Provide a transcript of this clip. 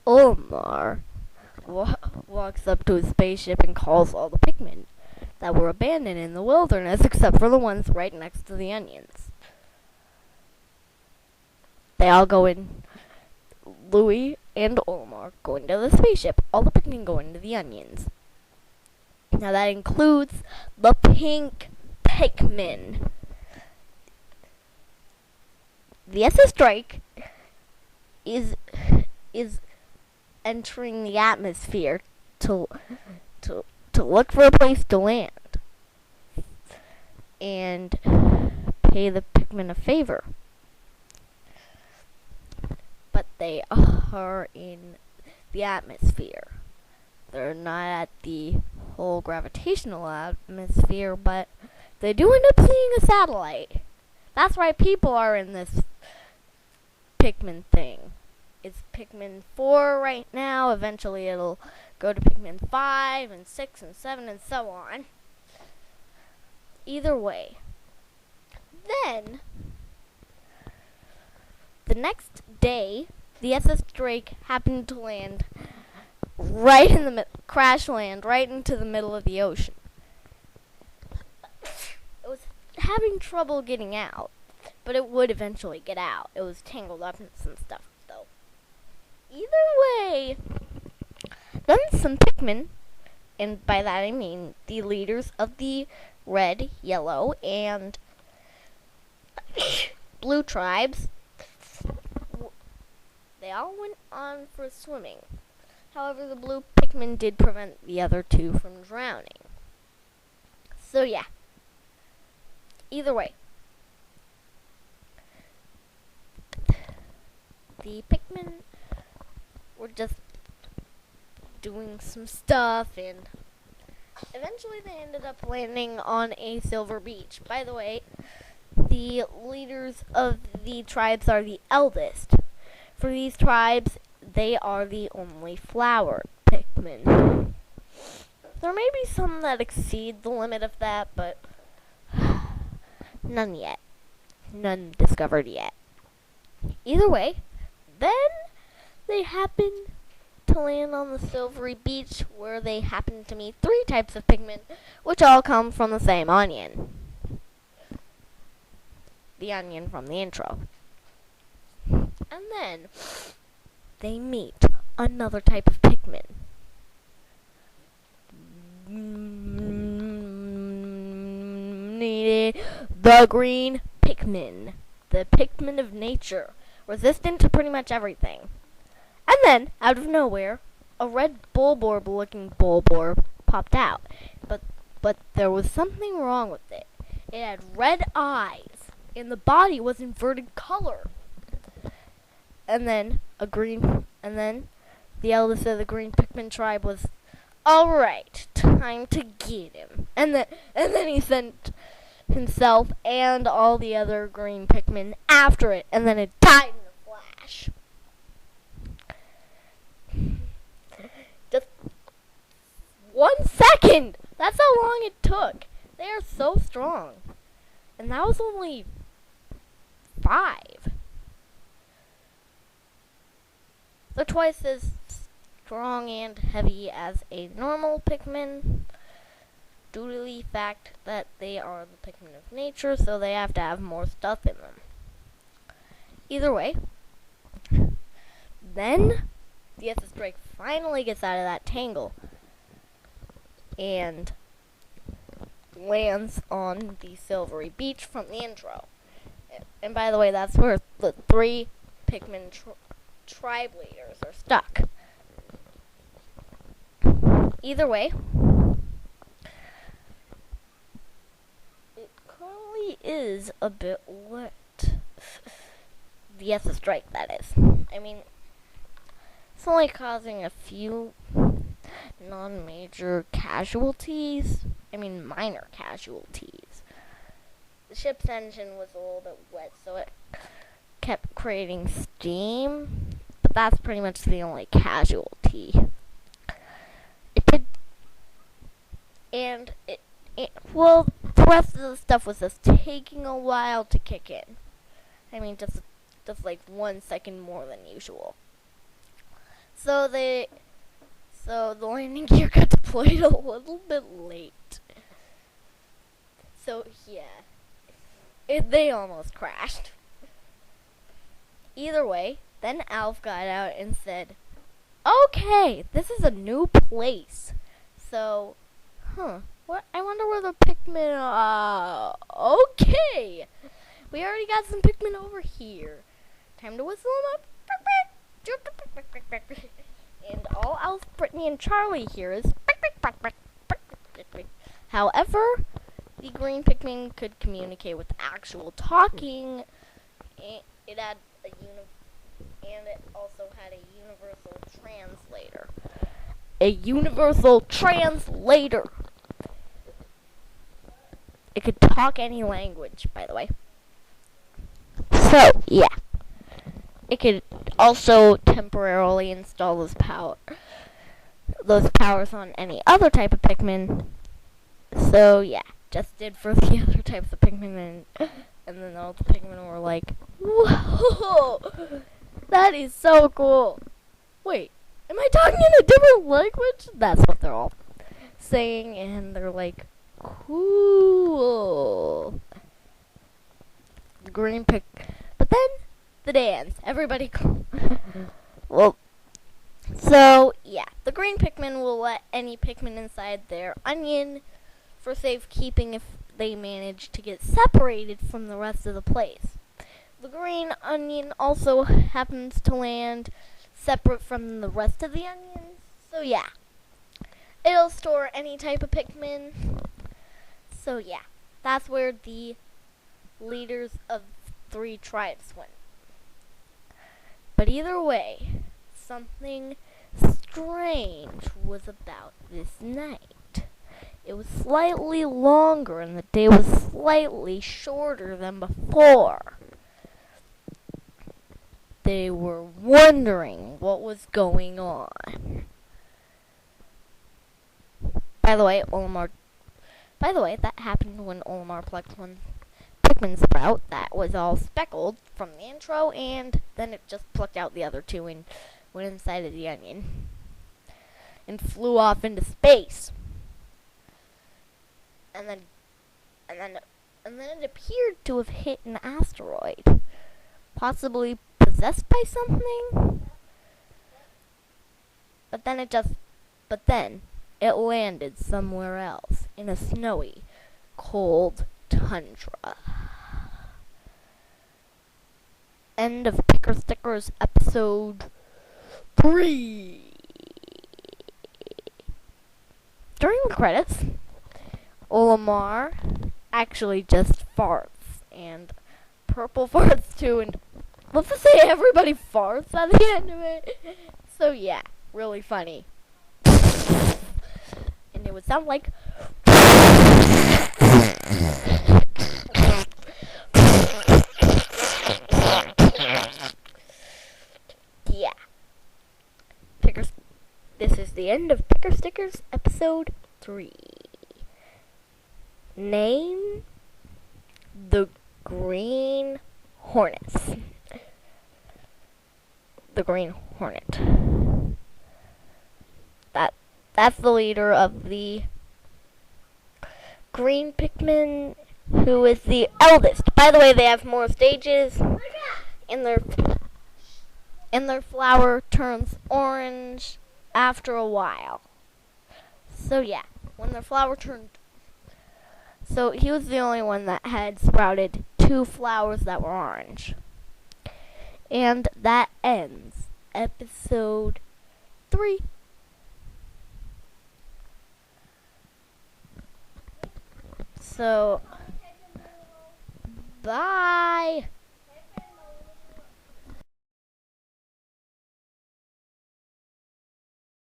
Omar walks up to his spaceship and calls all the Pikmin that were abandoned in the wilderness except for the ones right next to the onions. They all go in. Louie and Omar go into the spaceship. All the Pikmin go into the onions. Now that includes the pink Pikmin. The SS Drake is entering the atmosphere to look for a place to land and pay the Pikmin a favor. But they are in the atmosphere. They're not at the whole gravitational atmosphere, but they do end up seeing a satellite. That's why people are in this Pikmin thing. It's Pikmin 4 right now. Eventually it'll go to Pikmin 5 and 6 and 7 and so on. Either way. Then, the next day, the SS Drake happened to land right in the crash land right into the middle of the ocean. It was having trouble getting out, but it would eventually get out. It was tangled up in some stuff, though. Either way, then some Pikmin, and by that I mean the leaders of the red, yellow, and blue tribes, they all went on for swimming. However, the blue Pikmin did prevent the other two from drowning. So yeah. Either way. The Pikmin were just doing some stuff, and eventually they ended up landing on a silver beach. By the way, the leaders of the tribes are the eldest. For these tribes, they are the only flower Pikmin. There may be some that exceed the limit of that, but none yet. None discovered yet. Either way, then they happen to land on the silvery beach where they happen to meet 3 types of Pikmin, which all come from the same onion. The onion from the intro. And then they meet another type of Pikmin. The green Pikmin. The Pikmin of nature. Resistant to pretty much everything. And then, out of nowhere, a red Bulborb-looking Bulborb popped out. But there was something wrong with it. It had red eyes, and the body was inverted color. And then the eldest of the green Pikmin tribe was, alright, time to get him. And then he sent himself and all the other green Pikmin after it, and then it died in a flash. Just 1 second! That's how long it took. They are so strong. And that was only 5. They're twice as strong and heavy as a normal Pikmin, due to the fact that they are the Pikmin of nature, so they have to have more stuff in them. Either way, then the SS Drake finally gets out of that tangle and lands on the silvery beach from the intro. And by the way, that's where the 3 Pikmin tribe leaders are stuck. Either way, it currently is a bit wet. The SS Drake, that is. I mean, it's only causing a few non-major casualties. I mean, minor casualties. The ship's engine was a little bit wet, so it kept creating steam. But that's pretty much the only casualty. It did, and well, the rest of the stuff was just taking a while to kick in. I mean, just like 1 second more than usual. So the landing gear got deployed a little bit late. So yeah, they almost crashed. Either way, then Alf got out and said, "Okay, this is a new place. So, what? I wonder where the Pikmin are. Okay, we already got some Pikmin over here. Time to whistle them up." And all Alf, Brittany, and Charlie hear is. However, the green Pikmin could communicate with actual talking. It had and it also had a universal translator. A universal translator. It could talk any language, by the way. So, yeah. It could also temporarily install those powers on any other type of Pikmin. So, yeah. Just did for the other types of Pikmin, and then all the Pikmin were like, "Whoa! That is so cool. Wait, am I talking in a different language?" That's what they're all saying, and they're like, "Cool." The green pick. But then the day ends. Everybody. Well, so yeah, the green Pikmin will let any Pikmin inside their onion for safekeeping if they manage to get separated from the rest of the place. The green onion also happens to land separate from the rest of the onions. So yeah, it'll store any type of Pikmin. So yeah, that's where the leaders of 3 tribes went. But either way, something strange was about this night. It was slightly longer and the day was slightly shorter than before. They were wondering what was going on. By the way, that happened when Olimar plucked one Pikmin sprout that was all speckled from the intro, and then it just plucked out the other 2 and went inside of the onion and flew off into space. And then it appeared to have hit an asteroid, possibly possessed by something. But then it landed somewhere else in a snowy, cold tundra. End of Picker Stickers episode 3. During the credits, Olimar actually just farts, and Purple farts too, and let's just say everybody farts at the end of it. So yeah, really funny. And it would sound like yeah. This is the end of Picker Stickers episode 3. Name the Green Hornets. The Green Hornet. That's the leader of the Green Pikmin, who is the eldest. By the way, they have more stages, and their flower turns orange after a while. So yeah, when their flower turned. So he was the only one that had sprouted 2 flowers that were orange. And that ends episode 3. So, bye.